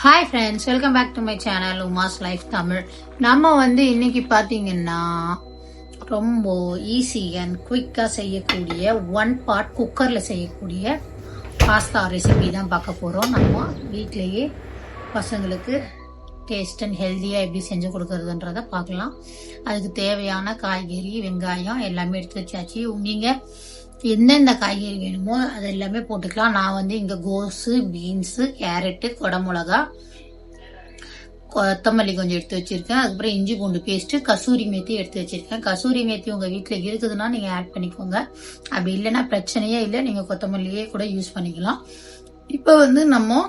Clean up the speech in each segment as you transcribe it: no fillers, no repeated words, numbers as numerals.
Hi friends, welcome back to my channel Uma's life Tamil. நம்ம இன்னைக்கு பார்த்தீங்கன்னா ரொம்ப ஈஸி அண்ட் குயிக்காக செய்யக்கூடிய ஒன் பார்ட் குக்கரில் செய்யக்கூடிய பாஸ்தா ரெசிபி தான் பார்க்க போகிறோம். நம்ம வீட்டிலேயே பசங்களுக்கு டேஸ்ட் அண்ட் ஹெல்த்தியாக எப்படி செஞ்சு கொடுக்கறதுன்றத பார்க்கலாம். அதுக்கு தேவையான காய்கறி, வெங்காயம் எல்லாமே எடுத்து வச்சாச்சு. நீங்கள் எந்தெந்த காய்கறி வேணுமோ அது எல்லாமே போட்டுக்கலாம். நான் இங்கே கோஸு, பீன்ஸு, கேரட்டு, குடமிளகா, கொத்தமல்லி கொஞ்சம் எடுத்து வச்சிருக்கேன். அதுக்கப்புறம் இஞ்சி பூண்டு பேஸ்ட்டு, கசூரி மேத்தி எடுத்து வச்சிருக்கேன். கசூரி மேத்தி உங்கள் வீட்டில் இருக்குதுன்னா நீங்கள் ஆட் பண்ணிக்கோங்க. அப்படி இல்லைன்னா பிரச்சனையே இல்லை, நீங்கள் கொத்தமல்லியே கூட யூஸ் பண்ணிக்கலாம். இப்போ நம்ம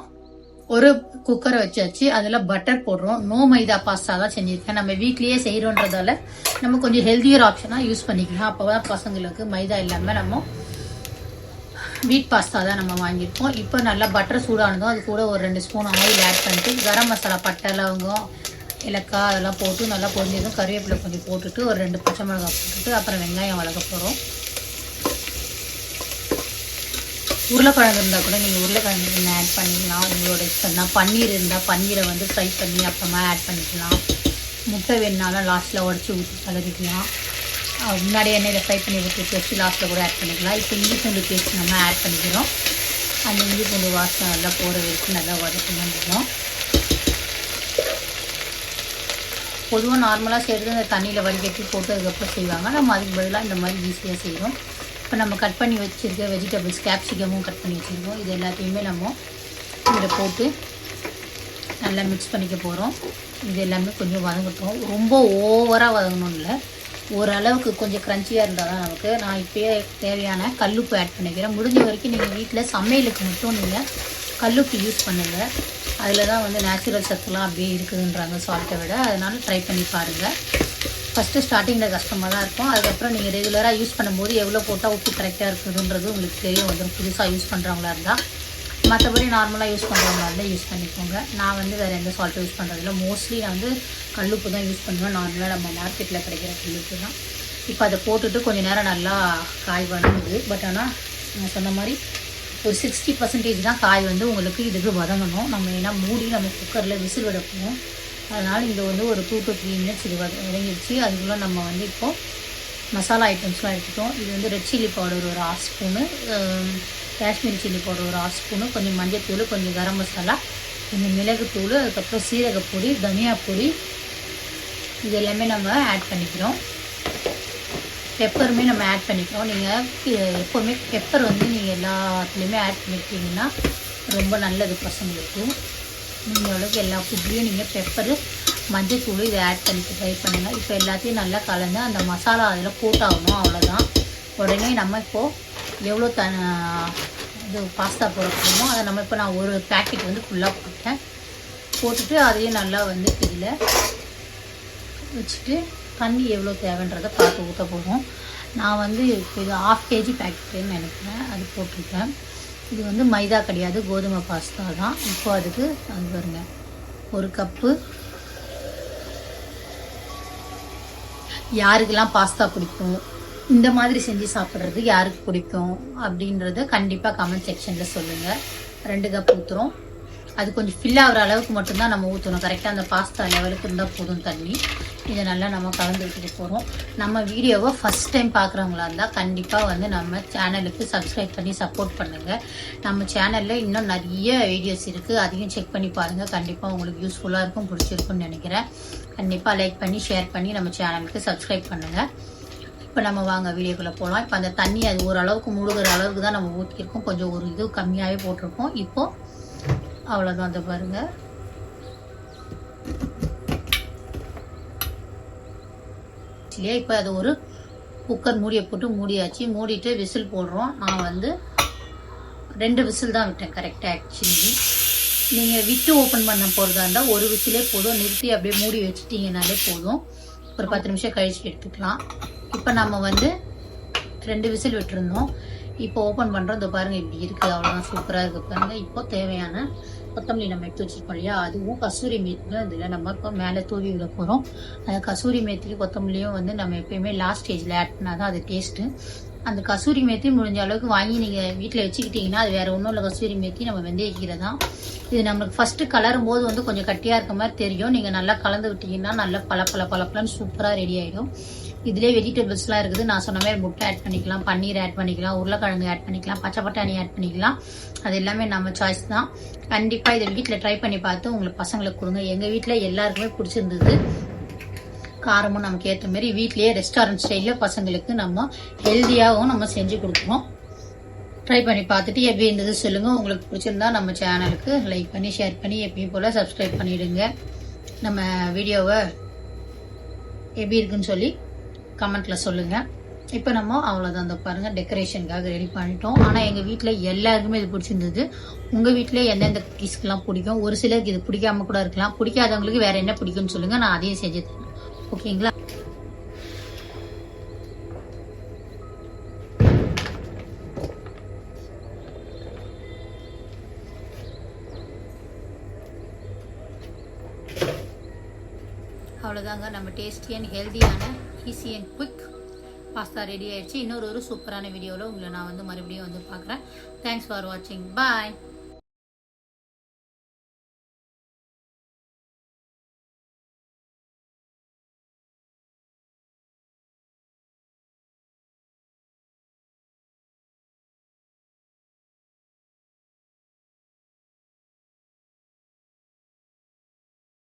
ஒரு குக்கரை வச்சாச்சு. அதில் பட்டர் போடுறோம். நோ மைதா பாஸ்தா தான் செஞ்சுருக்கேன். நம்ம வீட்லேயே செய்கிறோன்றதால நம்ம கொஞ்சம் ஹெல்த்தியர் ஆப்ஷனாக யூஸ் பண்ணிக்கலாம். அப்போ தான் பசங்களுக்கு மைதா இல்லாமல் நம்ம வீட் பாஸ்தா தான் நம்ம வாங்கியிருக்கோம். இப்போ நல்லா பட்டர் சூடானதும் அது கூட ஒரு 2 ஸ்பூன் ஆயில் ஆட் பண்ணிட்டு கரம் மசாலா, பட்டை, லவங்கம், ஏலக்காய் அதெல்லாம் போட்டு நல்லா பொரிஞ்சதும் கருவேப்பிலை கொஞ்சம் போட்டுட்டு ஒரு 2 பச்சை மிளகாய் போட்டுட்டு அப்புறம் வெங்காயம் வளர்க்க போகிறோம். உருளைக்கிழங்கு இருந்தால் கூட நீங்கள் உருளைக்கிழங்கு ஆட் பண்ணிக்கலாம். உங்களோட இஷ்டம் தான். பன்னீர் இருந்தால் பன்னீரை ஃப்ரை பண்ணி அப்புறமா ஆட் பண்ணிக்கலாம். முட்டை வேணுனாலும் லாஸ்ட்டில் உடச்சி ஊற்றி கலரிக்கலாம். முன்னாடி எண்ணெயில் ஃப்ரை பண்ணி ஊற்றி வச்சு லாஸ்ட்டில் கூட ஆட் பண்ணிக்கலாம். இப்போ இஞ்சி பூண்டு பேஸ்ட் நம்ம ஆட் பண்ணிக்கிறோம். அந்த இஞ்சி பூண்டு வாசனை நல்லா போகிற வரைக்கும் நல்லா வதக்கணும். பொதுவாக நார்மலாக செய்கிறது அந்த தண்ணியில் வடிகட்டி போட்டு அதுக்கப்புறம் செய்வாங்க. நம்ம அதுக்கு பதிலாக இந்த மாதிரி ஈஸியாக செய்கிறோம். இப்போ நம்ம கட் பண்ணி வச்சுருக்க வெஜிடபிள்ஸ், கேப்சிகமும் கட் பண்ணி வச்சுருக்கோம். இது எல்லாத்தையுமே நம்ம இதில் போட்டு நல்லா மிக்ஸ் பண்ணிக்க போகிறோம். இது எல்லாமே கொஞ்சம் வதங்கட்டும். ரொம்ப ஓவராக வதங்கணும் இல்லை, ஓரளவுக்கு கொஞ்சம் க்ரன்ச்சியாக இருந்தால் தான் நமக்கு. நான் இப்போயே தேவையான கல்லுப்பு ஆட் பண்ணிக்கிறேன். முடிஞ்ச வரைக்கும் நீங்கள் வீட்டில் சமையலுக்கு மட்டும் நீங்கள் கல்லுப்பு யூஸ் பண்ணுங்கள். அதில் தான் நேச்சுரல் சத்துலாம் அப்படியே இருக்குதுன்றாங்க சால்ட்டை விட. அதனால் ட்ரை பண்ணி பாருங்கள். ஃபஸ்ட்டு ஸ்டார்டிங்கில் கஷ்டமாக தான் இருக்கும். அதுக்கப்புறம் நீங்கள் ரெகுலராக யூஸ் பண்ணும்போது எவ்வளோ போட்டால் உப்பு கரெக்டாக இருக்குதுன்றது உங்களுக்கு தெரியும். புதுசாக யூஸ் பண்ணுறவங்களா இருந்தால். மற்றபடி நார்மலாக யூஸ் பண்ணுறவங்களா இருந்தால் யூஸ் பண்ணிக்கோங்க. நான் வேறு எந்த சால்ட்டும் யூஸ் பண்ணுறதில்ல. மோஸ்ட்லி நான் கல்லுப்பு தான் யூஸ் பண்ணுவேன். நார்மலாக நம்ம மார்க்கெட்டில் கிடைக்கிற கல்லுப்பு தான். இப்போ அதை போட்டுட்டு கொஞ்சம் நேரம் நல்லா காய் வதங்குது. பட் ஆனால் நான் சொன்ன மாதிரி ஒரு 60% தான் காய் உங்களுக்கு இதுக்கு வதங்கணும். நம்ம ஏன்னா மூடி நம்ம குக்கரில் விசில் விட போகணும். அதனால் இந்த ஒரு 2 to 3 minutes இது வதங்கிடுச்சு. அதுக்குள்ளே நம்ம இப்போது மசாலா ஐட்டம்ஸ்லாம் எடுத்துட்டோம். இது ரெட் சில்லி பவுடர் ஒரு 1/2 ஸ்பூனு, காஷ்மீரி சில்லி பவுடர் ஒரு 1/2 ஸ்பூனு, கொஞ்சம் மஞ்சள்தூள், கொஞ்சம் கரம் மசாலா, கொஞ்சம் மிளகுத்தூள், அதுக்கப்புறம் சீரகப்பொடி, தனியாப்பொடி, இது எல்லாமே நம்ம ஆட் பண்ணிக்கிறோம். பெப்பருமே நம்ம ஆட் பண்ணிக்கிறோம். நீங்கள் எப்போவுமே பெப்பர் நீங்கள் எல்லாத்துலேயுமே ஆட் பண்ணிக்கிட்டிங்கன்னா ரொம்ப நல்லது பசங்களுக்கு. நீங்கள் அளவுக்கு எல்லா ஃபுட்லேயும் நீங்கள் பெப்பரு, மஞ்சள்தூள் இதை ஆட் பண்ணிட்டு ட்ரை பண்ணுங்கள். இப்போ எல்லாத்தையும் நல்லா கலந்து அந்த மசாலா அதில் போட்டாகணும். அவ்வளோதான். உடனே நம்ம இப்போது எவ்வளோ இது பாஸ்தா போட போகிறோமோ அதை நம்ம இப்போ நான் ஒரு பேக்கெட் ஃபுல்லாக போட்டுட்டு அதையும் நல்லா இதில் வச்சுட்டு தண்ணி எவ்வளோ தேவைன்றதை பார்த்து ஊற்ற போகிறோம். நான் இப்போ இது 1/2 kg பேக்கெட்டுன்னு நினைக்கிறேன், அது போட்டிருக்கேன். இது மைதா கிடையாது, கோதுமை பாஸ்தா தான். இப்போ அதுக்கு அது பாருங்க, 1 கப்பு. யாருக்கெல்லாம் பாஸ்தா பிடிக்கும், இந்த மாதிரி செஞ்சு சாப்பிட்றது யாருக்கு பிடிக்கும் அப்படின்றத கண்டிப்பாக கமெண்ட் செக்ஷனில் சொல்லுங்கள். 2 கப் ஊற்றுறோம். அது கொஞ்சம் ஃபில் ஆகிற அளவுக்கு மட்டும்தான் நம்ம ஊற்றணும். கரெக்டாக அந்த பாஸ்தா லெவலுக்கு இருந்தால் போதும் தண்ணி. இதை நல்லா நம்ம கலந்து விட்டுட்டு போகிறோம். நம்ம வீடியோவை ஃபஸ்ட் டைம் பார்க்குறவங்களா இருந்தால் கண்டிப்பாக நம்ம சேனலுக்கு சப்ஸ்கிரைப் பண்ணி சப்போர்ட் பண்ணுங்கள். நம்ம சேனலில் இன்னும் நிறைய வீடியோஸ் இருக்குது, அதையும் செக் பண்ணி பாருங்கள். கண்டிப்பாக உங்களுக்கு யூஸ்ஃபுல்லாக இருக்கும், பிடிச்சிருக்குன்னு நினைக்கிறேன். கண்டிப்பாக லைக் பண்ணி ஷேர் பண்ணி நம்ம சேனலுக்கு சப்ஸ்கிரைப் பண்ணுங்கள். இப்போ நம்ம வாங்க வீடியோக்குள்ளே போகலாம். இப்போ அந்த தண்ணி அது ஓரளவுக்கு முழுகிற அளவுக்கு தான் நம்ம ஊற்றிருக்கோம். கொஞ்சம் ஒரு இது கம்மியாகவே போட்டிருக்கோம். இப்போது அவ்வளோதான். அதை பாருங்கள். இப்போ அது ஒரு குக்கர் மூடியை போட்டு மூடியாச்சு. மூடிட்டு விசில் போடுறோம். நான் 2 விசில் தான் விட்டேன் கரெக்டாக. ஆக்சுவலி நீங்கள் விட்டு ஓப்பன் பண்ண போகிறதா இருந்தால் ஒரு விசிலே போதும். நிறுத்தி அப்படியே மூடி வச்சுட்டிங்கனாலே போதும். ஒரு 10 நிமிஷம் கழிச்சு எடுத்துக்கலாம். இப்போ நம்ம 2 விசில் விட்டுருந்தோம். இப்போ ஓப்பன் பண்ணுறோம். இந்த பாருங்கள் இப்படி இருக்குது. அவ்வளோதான், சூப்பராக இருக்குது பாருங்கள். இப்போ தேவையான கொத்தமல்லி நம்ம எடுத்து வச்சுருக்கோம் இல்லையா, அதுவும் கசூரி மேத்தியும் இதில் நம்ம இப்போ மேலே தூவி விட போகிறோம். அந்த கசூரி மேத்திக்கு கொத்தமல்லியும் நம்ம எப்பயுமே லாஸ்ட் ஸ்டேஜில் ஆட் பண்ணால் தான் அது டேஸ்ட்டு. அந்த கசூரி மேத்தி முடிஞ்ச அளவுக்கு வாங்கி நீங்கள் வீட்டில் வச்சுக்கிட்டிங்கன்னா அது வேறு ஒன்றும் இல்லை. கசூரி மேத்தி நம்ம வெந்தயக்கீரை தான். இது நம்மளுக்கு ஃபஸ்ட்டு கலரும் போது வந்து கொஞ்சம் கட்டியாக இருக்க மாதிரி தெரியும். நீங்கள் நல்லா கலந்து விட்டிங்கன்னா நல்லா பளபளன்னு சூப்பராக ரெடி ஆகிடும். இதிலே வெஜிடபிள்ஸ்லாம் இருக்குது. நான் சொன்ன மாதிரி முட்டை ஆட் பண்ணிக்கலாம், பன்னீர் ஆட் பண்ணிக்கலாம், உருளைக்கிழங்கு ஆட் பண்ணிக்கலாம், பச்சை பட்டாணி ஆட் பண்ணிக்கலாம். அது எல்லாமே நம்ம சாய்ஸ் தான். கண்டிப்பாக இதை வீட்டில் ட்ரை பண்ணி பார்த்து உங்களுக்கு பசங்களுக்கு கொடுங்க. எங்கள் வீட்டில் எல்லாருக்குமே பிடிச்சிருந்தது. காரமும் நமக்கு ஏற்ற மாதிரி வீட்லேயே ரெஸ்டாரண்ட் ஸ்டைலில் பசங்களுக்கு நம்ம ஹெல்த்தியாகவும் நம்ம செஞ்சு கொடுக்குறோம். ட்ரை பண்ணி பார்த்துட்டு எப்படி இருந்தது சொல்லுங்கள். உங்களுக்கு பிடிச்சிருந்தா நம்ம சேனலுக்கு லைக் பண்ணி ஷேர் பண்ணி எப்பயும் போல் சப்ஸ்கிரைப் பண்ணிவிடுங்க. நம்ம வீடியோவை எப்படி இருக்குன்னு சொல்லி கமெண்ட்டில் சொல்லுங்கள். இப்போ நம்ம அவ்வளோதான். அந்த பாருங்கள் டெக்கரேஷனுக்காக ரெடி பண்ணிட்டோம். ஆனால் எங்கள் வீட்டில் எல்லாருக்குமே இது பிடிச்சிருந்தது. உங்கள் வீட்டில் எந்தெந்த குக்கீஸ்க்கெலாம் பிடிக்கும், ஒரு சிலருக்கு இது பிடிக்காம கூட இருக்கலாம். பிடிக்காதவங்களுக்கு வேறு என்ன பிடிக்கும்னு சொல்லுங்கள், நான் அதையும் செஞ்சு தரேன். ஓகேங்களா? அவ்வளோதாங்க, நம்ம டேஸ்டி அண்ட் ஹெல்த்தியான easy and quick pasta ready ஆயிடுச்சு. இன்னொரு சூப்பரான வீடியோவில் உங்களை நான் வந்து மறுபடியும் வந்து பார்க்குறேன். தேங்க்ஸ் ஃபார் வாட்சிங். பாய்.